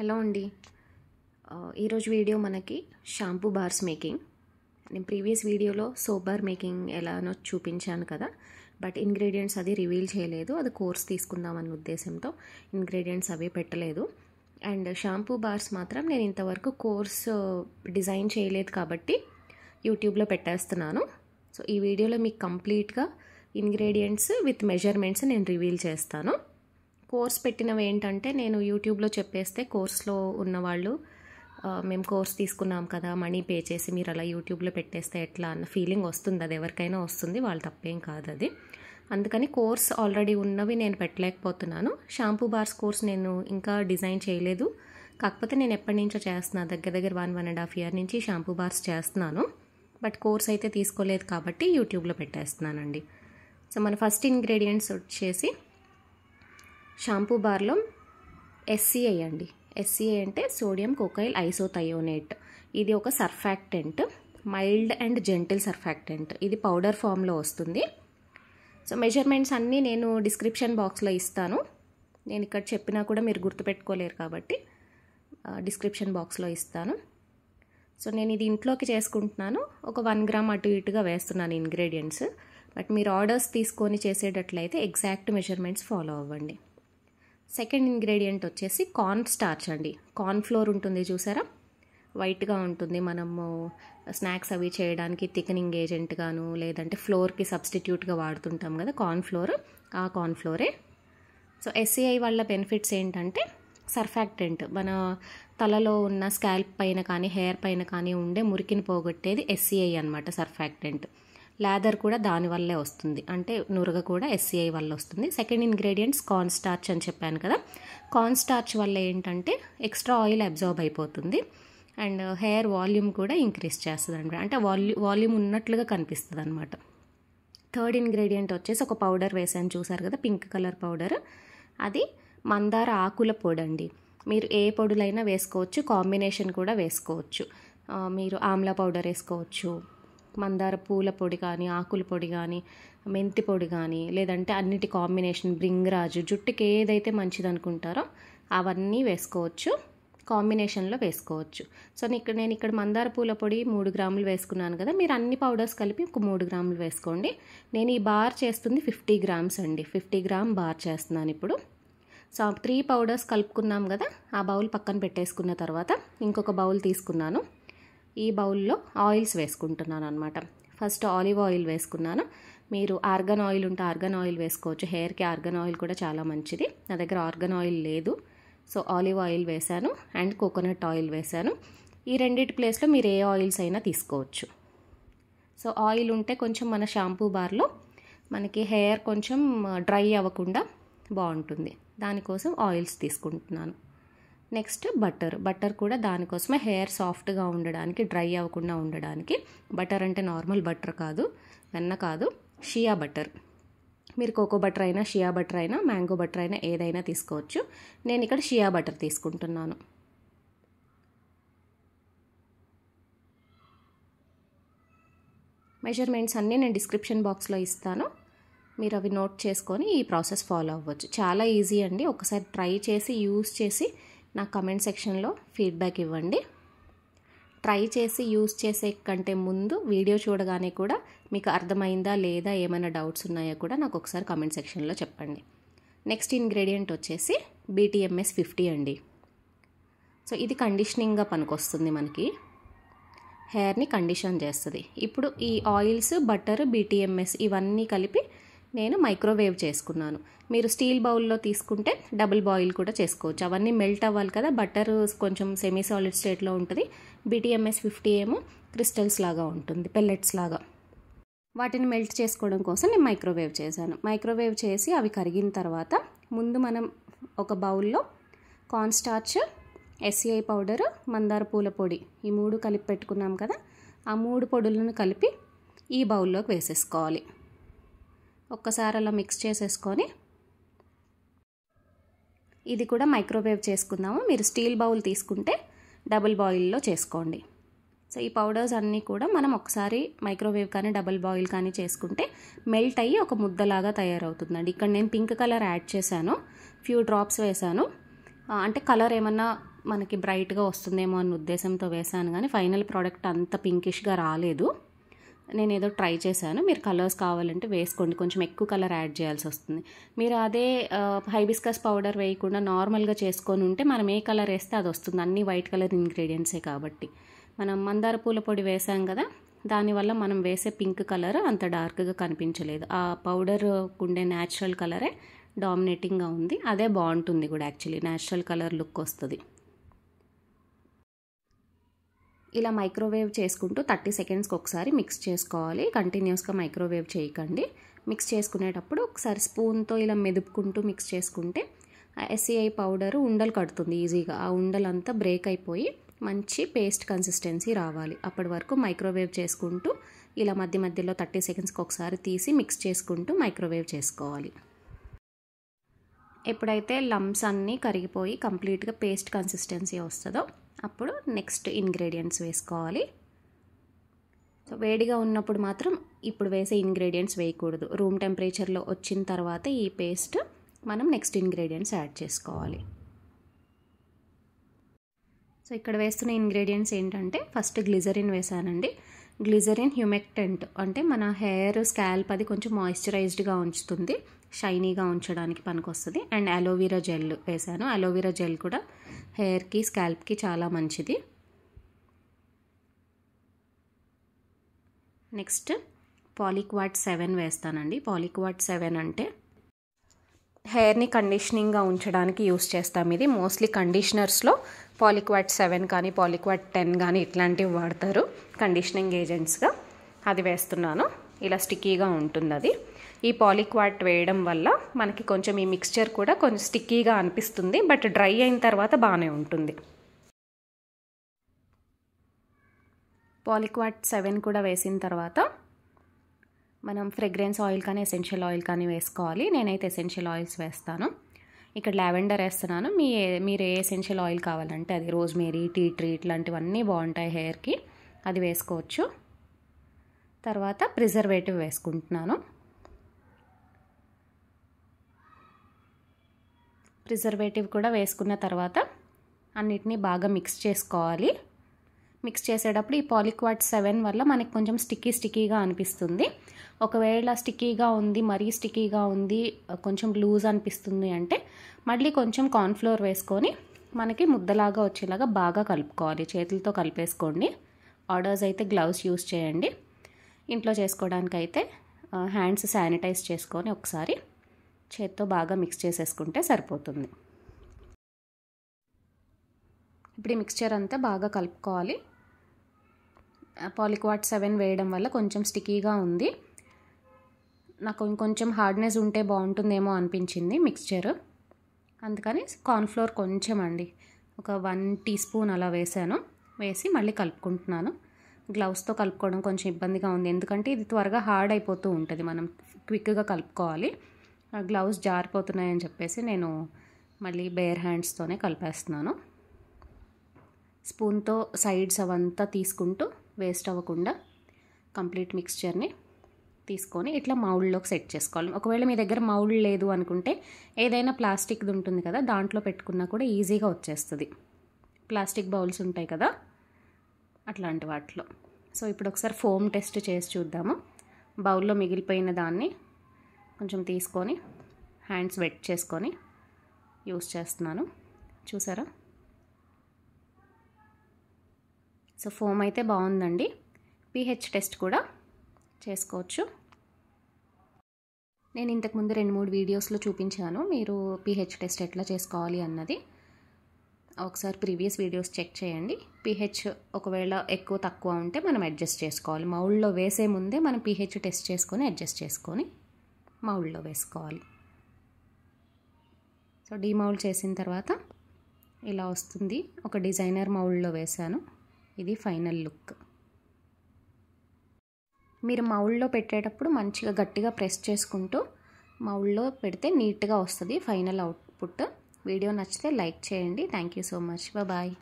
Hello అండి. ఈరోజు video మనకి షాంపూ బార్స్ మేకింగ్. నేను ప్రీవియస్ వీడియోలో సోప్ బార్ మేకింగ్ ఎలానో చూపించాను కదా, బట్ ఇంగ్రీడియంట్స్ అది రివీల్ చేయలేదు. అది కోర్స్ తీసుకుందామన్న ఉద్దేశంతో ఇంగ్రీడియంట్స్ అవి పెట్టలేదు. అండ్ షాంపూ బార్స్ మాత్రం నేను ఇంతవరకు కోర్స్ డిజైన్ చేయలేదు కాబట్టి యూట్యూబ్లో పెట్టేస్తున్నాను. సో ఈ వీడియోలో మీకు కంప్లీట్గా ఇంగ్రీడియంట్స్ విత్ మెజర్మెంట్స్ నేను రివీల్ చేస్తాను. కోర్స్ పెట్టినవి ఏంటంటే నేను యూట్యూబ్లో చెప్పేస్తే కోర్స్లో ఉన్నవాళ్ళు మేము కోర్స్ తీసుకున్నాం కదా, మనీ పే చేసి మీరు అలా యూట్యూబ్లో పెట్టేస్తే ఎట్లా అన్న ఫీలింగ్ వస్తుంది. అది ఎవరికైనా వస్తుంది, వాళ్ళు తప్పేం కాదు అది. అందుకని కోర్స్ ఆల్రెడీ ఉన్నవి నేను పెట్టలేకపోతున్నాను. షాంపూ బార్స్ కోర్స్ నేను ఇంకా డిజైన్ చేయలేదు. కాకపోతే నేను ఎప్పటి నుంచో చేస్తున్నాను, దగ్గర 1.5 year నుంచి షాంపూ బార్స్ చేస్తున్నాను. బట్ కోర్స్ అయితే తీసుకోలేదు కాబట్టి యూట్యూబ్లో పెట్టేస్తున్నానండి. సో మన ఫస్ట్ ఇంగ్రీడియంట్స్ వచ్చేసి షాంపూ బార్లో SCI అండి. SCI అంటే సోడియం కోకైల్ ఐసోథయోనేట్. ఇది ఒక surfactant, mild and gentle surfactant. ఇది పౌడర్ ఫామ్లో వస్తుంది. సో మెజర్మెంట్స్ అన్నీ నేను డిస్క్రిప్షన్ బాక్స్లో ఇస్తాను. నేను ఇక్కడ చెప్పినా కూడా మీరు గుర్తుపెట్టుకోలేరు కాబట్టి డిస్క్రిప్షన్ బాక్స్లో ఇస్తాను. సో నేను ఇది ఇంట్లోకి చేసుకుంటున్నాను. ఒక 1 gram అటు ఇటుగా వేస్తున్నాను ఇంగ్రీడియంట్స్. బట్ మీరు ఆర్డర్స్ తీసుకొని చేసేటట్లయితే ఎగ్జాక్ట్ మెజర్మెంట్స్ ఫాలో అవ్వండి. సెకండ్ ఇంగ్రీడియంట్ వచ్చేసి కార్న్ స్టార్చ్ అండి. కార్న్ ఫ్లోర్ ఉంటుంది చూసారా, వైట్గా ఉంటుంది. మనము స్నాక్స్ అవి చేయడానికి థికనింగ్ ఏజెంట్ గాను లేదంటే ఫ్లోర్కి సబ్స్టిట్యూట్గా వాడుతుంటాం కదా కార్న్ ఫ్లోర్, ఆ కార్న్ ఫ్లోరే. సో SCI వల్ల బెనిఫిట్స్ ఏంటంటే సర్ఫాక్టెంట్ మన తలలో ఉన్న స్కాల్ప్ పైన కానీ హెయిర్ పైన కానీ ఉండే మురికిని పోగొట్టేది SCI అనమాట సర్ఫాక్టెంట్. లాదర్ కూడా దానివల్లే వస్తుంది, అంటే నురగ కూడా SCI వల్ల వస్తుంది. సెకండ్ ఇంగ్రీడియంట్స్ కార్న్ స్టార్చ్ అని చెప్పాను కదా. కార్న్ స్టార్చ్ వల్ల ఏంటంటే ఎక్స్ట్రా ఆయిల్ అబ్జార్బ్ అయిపోతుంది అండ్ హెయిర్ వాల్యూమ్ కూడా ఇంక్రీజ్ చేస్తుంది అనమాట, అంటే వాల్యూమ్ ఉన్నట్లుగా కనిపిస్తుంది అనమాట. థర్డ్ ఇంగ్రీడియంట్ వచ్చేసి ఒక పౌడర్ వేసాను చూసారు కదా, పింక్ కలర్ పౌడర్. అది మందార ఆకుల పొడి అండి. మీరు ఏ పొడులైనా వేసుకోవచ్చు, కాంబినేషన్ కూడా వేసుకోవచ్చు. మీరు ఆమ్లా పౌడర్ వేసుకోవచ్చు, మందార పూల పొడి కానీ ఆకుల పొడి కానీ మెంతి పొడి కానీ, లేదంటే అన్నిటి కాంబినేషన్ బ్రింగ్రాజు, జుట్టుకి ఏదైతే మంచిది అనుకుంటారో అవన్నీ వేసుకోవచ్చు, కాంబినేషన్లో వేసుకోవచ్చు. సో నేను ఇక్కడ మందార పూల పొడి 3 grams వేసుకున్నాను కదా, మీరు అన్ని పౌడర్స్ కలిపి ఒక 3 grams వేసుకోండి. నేను ఈ బార్ చేస్తుంది 50 grams అండి. 50 gram బార్ చేస్తున్నాను ఇప్పుడు. సో 3 పౌడర్స్ కలుపుకున్నాం కదా, ఆ బౌల్ పక్కన పెట్టేసుకున్న తర్వాత ఇంకొక బౌల్ తీసుకున్నాను. ఈ బౌల్లో ఆయిల్స్ వేసుకుంటున్నాను అనమాట. ఫస్ట్ ఆలివ్ ఆయిల్ వేసుకున్నాను. మీరు ఆర్గన్ ఆయిల్ ఉంటే ఆర్గన్ ఆయిల్ వేసుకోవచ్చు, హెయిర్కి ఆర్గన్ ఆయిల్ కూడా చాలా మంచిది. నా దగ్గర ఆర్గన్ ఆయిల్ లేదు, సో ఆలివ్ ఆయిల్ వేసాను అండ్ కోకోనట్ ఆయిల్ వేసాను. ఈ రెండింటి ప్లేస్లో మీరు ఏ ఆయిల్స్ అయినా తీసుకోవచ్చు. సో ఆయిల్ ఉంటే కొంచెం మన షాంపూ బార్లో మనకి హెయిర్ కొంచెం డ్రై అవ్వకుండా బాగుంటుంది, దానికోసం ఆయిల్స్ తీసుకుంటున్నాను. నెక్స్ట్ బటర్ కూడా దానికోసమే, హెయిర్ సాఫ్ట్గా ఉండడానికి, డ్రై అవ్వకుండా ఉండడానికి. బటర్ అంటే నార్మల్ బటర్ కాదు, వెన్న కాదు, షియా బటర్. మీరు కోకో బటర్ అయినా షియా బటర్ అయినా మ్యాంగో బటర్ అయినా ఏదైనా తీసుకోవచ్చు. నేను ఇక్కడ షియా బటర్ తీసుకుంటున్నాను. మెజర్మెంట్స్ అన్నీ నేను డిస్క్రిప్షన్ బాక్స్లో ఇస్తాను, మీరు అవి నోట్ చేసుకొని ఈ ప్రాసెస్ ఫాలో అవ్వచ్చు. చాలా ఈజీ అండి. ఒకసారి ట్రై చేసి యూస్ చేసి నాకు కమెంట్ సెక్షన్లో ఫీడ్బ్యాక్ ఇవ్వండి. ట్రై చేసి యూస్ చేసే కంటే ముందు వీడియో చూడగానే కూడా మీకు అర్థమైందా లేదా, ఏమైనా డౌట్స్ ఉన్నాయో కూడా నాకు ఒకసారి కమెంట్ సెక్షన్లో చెప్పండి. నెక్స్ట్ ఇంగ్రీడియంట్ వచ్చేసి BTMS 50 అండి. సో ఇది కండిషనింగ్గా పనికొస్తుంది, మనకి హెయిర్ని కండిషన్ చేస్తుంది. ఇప్పుడు ఈ ఆయిల్స్, బటర్, BTMS ఇవన్నీ కలిపి నేను మైక్రోవేవ్ చేసుకున్నాను. మీరు స్టీల్ బౌల్లో తీసుకుంటే డబుల్ బాయిల్ కూడా చేసుకోవచ్చు. అవన్నీ మెల్ట్ అవ్వాలి కదా, బటర్ కొంచెం సెమీ సాలిడ్ స్టేట్లో ఉంటుంది, BTMS 50 ఏమో క్రిస్టల్స్ లాగా ఉంటుంది, పెల్లెట్స్ లాగా. వాటిని మెల్ట్ చేసుకోవడం కోసం నేను మైక్రోవేవ్ చేశాను. మైక్రోవేవ్ చేసి అవి కరిగిన తర్వాత ముందు మనం ఒక బౌల్లో కార్న్ స్టార్చ్, SCI పౌడర్, మందార పూల పొడి ఈ 3 కలిపి పెట్టుకున్నాం కదా, ఆ 3 పొడులను కలిపి ఈ బౌల్లోకి వేసేసుకోవాలి. ఒక్కసారి అలా మిక్స్ చేసేసుకొని ఇది కూడా మైక్రోవేవ్ చేసుకుందాము. మీరు స్టీల్ బౌల్ తీసుకుంటే డబుల్ బాయిల్లో చేసుకోండి. సో ఈ పౌడర్స్ అన్నీ కూడా మనం ఒకసారి మైక్రోవేవ్ కానీ డబుల్ బాయిల్ కానీ చేసుకుంటే మెల్ట్ అయ్యి ఒక ముద్దలాగా తయారవుతుందండి. ఇక్కడ నేను పింక్ కలర్ యాడ్ చేశాను, ఫ్యూ డ్రాప్స్ వేసాను. అంటే కలర్ ఏమన్నా మనకి బ్రైట్గా వస్తుందేమో అన్న ఉద్దేశంతో వేసాను, కానీ ఫైనల్ ప్రోడక్ట్ అంత పింకిష్గా రాలేదు. నేను ఏదో ట్రై చేశాను. మీరు కలర్స్ కావాలంటే వేసుకోండి, కొంచెం ఎక్కువ కలర్ యాడ్ చేయాల్సి వస్తుంది. మీరు అదే హైబిస్కస్ పౌడర్ వేయకుండా నార్మల్గా చేసుకొని ఉంటే మనం ఏ కలర్ వేస్తే అది వస్తుంది, అన్ని వైట్ కలర్ ఇంగ్రీడియంట్సే కాబట్టి. మనం మందార పూల పొడి వేసాం కదా, దానివల్ల మనం వేసే పింక్ కలర్ అంత డార్క్గా కనిపించలేదు. ఆ పౌడర్ ఉండే న్యాచురల్ కలరే డామినేటింగ్గా ఉంది, అదే బాగుంటుంది కూడా. యాక్చువల్లీ న్యాచురల్ కలర్ లుక్ వస్తుంది. ఇలా మైక్రోవేవ్ చేసుకుంటూ 30 సెకండ్స్కి ఒకసారి మిక్స్ చేసుకోవాలి. కంటిన్యూస్గా మైక్రోవేవ్ చేయకండి. మిక్స్ చేసుకునేటప్పుడు ఒకసారి స్పూన్తో ఇలా మెదుపుకుంటూ మిక్స్ చేసుకుంటే ఎస్సిఐ పౌడర్ ఉండలు కడుతుంది ఈజీగా. ఆ ఉండలంతా బ్రేక్ అయిపోయి మంచి పేస్ట్ కన్సిస్టెన్సీ రావాలి. అప్పటి వరకు మైక్రోవేవ్ చేసుకుంటూ ఇలా మధ్య మధ్యలో 30 సెకండ్స్కి ఒకసారి తీసి మిక్స్ చేసుకుంటూ మైక్రోవేవ్ చేసుకోవాలి. ఎప్పుడైతే లమ్స్ అన్నీ కరిగిపోయి కంప్లీట్గా పేస్ట్ కన్సిస్టెన్సీ వస్తుందో అప్పుడు నెక్స్ట్ ఇంగ్రీడియంట్స్ వేసుకోవాలి. సో వేడిగా ఉన్నప్పుడు మాత్రం ఇప్పుడు వేసే ఇంగ్రీడియంట్స్ వేయకూడదు. రూమ్ టెంపరేచర్లో వచ్చిన తర్వాత ఈ పేస్ట్ మనం నెక్స్ట్ ఇంగ్రీడియంట్స్ యాడ్ చేసుకోవాలి. సో ఇక్కడ వేస్తున్న ఇంగ్రీడియంట్స్ ఏంటంటే ఫస్ట్ గ్లిజరిన్ వేసానండి. గ్లిజరిన్ హ్యూమెక్టెంట్ అంటే మన హెయిర్ స్కాల్ప్ అది కొంచెం మాయిశ్చరైజ్డ్గా ఉంచుతుంది, షైనీగా ఉంచడానికి పనికొస్తుంది. అండ్ అలోవెరా జెల్ వేసాను. అలోవెరా జెల్ కూడా హెయిర్కి స్కాల్ప్కి చాలా మంచిది. నెక్స్ట్ పాలిక్వాట్ 7 వేస్తానండి. పాలిక్వాట్ 7 అంటే హెయిర్ని కండిషనింగ్గా ఉంచడానికి యూస్ చేస్తాం. ఇది మోస్ట్లీ కండిషనర్స్లో పాలిక్వాట్ 7 కానీ పాలిక్వాట్ 10 కానీ ఇట్లాంటివి వాడతారు కండిషనింగ్ ఏజెంట్స్గా. అది వేస్తున్నాను. ఇలా స్టిక్కీగా ఉంటుంది అది. ఈ పాలిక్వాట్ వేయడం వల్ల మనకి కొంచెం ఈ మిక్స్చర్ కూడా కొంచెం స్టిక్కీగా అనిపిస్తుంది, బట్ డ్రై అయిన తర్వాత బాగానే ఉంటుంది. పాలిక్వాట్ 7 కూడా వేసిన తర్వాత మనం ఫ్రేగ్రెన్స్ ఆయిల్ కానీ ఎసెన్షియల్ ఆయిల్ కానీ వేసుకోవాలి. నేనైతే ఎసెన్షియల్ ఆయిల్స్ వేస్తాను. ఇక్కడ లావెండర్ వేస్తున్నాను. మీరు ఏ ఎసెన్షియల్ ఆయిల్ కావాలంటే అది, రోజ్మేరీ, టీ ట్రీ ఇట్లాంటివన్నీ బాగుంటాయి హెయిర్కి, అది వేసుకోవచ్చు. తర్వాత ప్రిజర్వేటివ్ వేసుకుంటున్నాను. ప్రిజర్వేటివ్ కూడా వేసుకున్న తర్వాత అన్నిటినీ బాగా మిక్స్ చేసుకోవాలి. మిక్స్ చేసేటప్పుడు ఈ పాలిక్వాట్ 7 వల్ల మనకి కొంచెం స్టిక్కీగా అనిపిస్తుంది. ఒకవేళ స్టిక్కీగా ఉంది, మరీ స్టిక్కీగా ఉంది, కొంచెం లూజ్ అనిపిస్తుంది అంటే మళ్ళీ కొంచెం కార్న్ఫ్లోర్ వేసుకొని మనకి ముద్దలాగా వచ్చేలాగా బాగా కలుపుకోవాలి. చేతులతో కలిపేసుకోండి. ఆర్డర్స్ అయితే గ్లౌస్ యూస్ చేయండి. ఇంట్లో చేసుకోవడానికి అయితే హ్యాండ్స్ శానిటైజ్ చేసుకొని ఒకసారి చేత్తో బాగా మిక్స్ చేసేసుకుంటే సరిపోతుంది. ఇప్పుడు ఈ మిక్స్చర్ అంతా బాగా కలుపుకోవాలి. పాలిక్వాట్ 7 వేయడం వల్ల కొంచెం స్టిక్కీగా ఉంది. నాకు ఇంకొంచెం హార్డ్నెస్ ఉంటే బాగుంటుందేమో అనిపించింది మిక్స్చర్, అందుకని కార్న్ఫ్లోర్ కొంచెం అండి, ఒక 1 టీ స్పూన్ అలా వేసాను. వేసి మళ్ళీ కలుపుకుంటున్నాను. గ్లౌస్తో కలుపుకోవడం కొంచెం ఇబ్బందిగా ఉంది, ఎందుకంటే ఇది త్వరగా హార్డ్ అయిపోతూ ఉంటుంది. మనం క్విక్గా కలుపుకోవాలి. గ్లౌస్ జారిపోతున్నాయని చెప్పేసి నేను మళ్ళీ బేర్ హ్యాండ్స్తోనే కలిపేస్తున్నాను. స్పూన్తో సైడ్స్ అవంతా తీసుకుంటూ వేస్ట్ అవ్వకుండా కంప్లీట్ మిక్స్చర్ని తీసుకొని ఇట్లా మౌల్డ్లోకి సెట్ చేసుకోవాలి. ఒకవేళ మీ దగ్గర మౌల్డ్ లేదు అనుకుంటే ఏదైనా ప్లాస్టిక్ది ఉంటుంది కదా, దాంట్లో పెట్టుకున్నా కూడా ఈజీగా వచ్చేస్తుంది. ప్లాస్టిక్ బౌల్స్ ఉంటాయి కదా, అట్లాంటి వాటిలో. సో ఇప్పుడు ఒకసారి ఫోమ్ టెస్ట్ చేసి చూద్దాము. బౌల్లో మిగిలిపోయిన దాన్ని కొంచెం తీసుకొని హ్యాండ్స్ వెట్ చేసుకొని యూస్ చేస్తున్నాను. చూసారా? సో ఫోమ్ అయితే బాగుందండి. pH టెస్ట్ కూడా చేసుకోవచ్చు. నేను ఇంతకుముందు 2-3 వీడియోస్లో చూపించాను మీరు pH టెస్ట్ ఎట్లా చేసుకోవాలి అన్నది. ఒకసారి ప్రీవియస్ వీడియోస్ చెక్ చేయండి. pH ఒకవేళ ఎక్కువ తక్కువ ఉంటే మనం అడ్జస్ట్ చేసుకోవాలి. మౌల్డ్లో వేసే ముందే మనం pH టెస్ట్ చేసుకొని అడ్జస్ట్ చేసుకొని మౌల్డ్లో వేసుకోవాలి. సో డీమౌల్డ్ చేసిన తర్వాత ఇలా వస్తుంది. ఒక డిజైనర్ మౌల్డ్లో వేసాను. ఇది ఫైనల్ లుక్. మీరు మౌల్డ్లో పెట్టేటప్పుడు మంచిగా గట్టిగా ప్రెస్ చేసుకుంటూ మౌల్డ్లో పెడితే నీట్గా వస్తుంది ఫైనల్ అవుట్పుట్. వీడియో నచ్చితే లైక్ చేయండి. Thank you so much. Bye.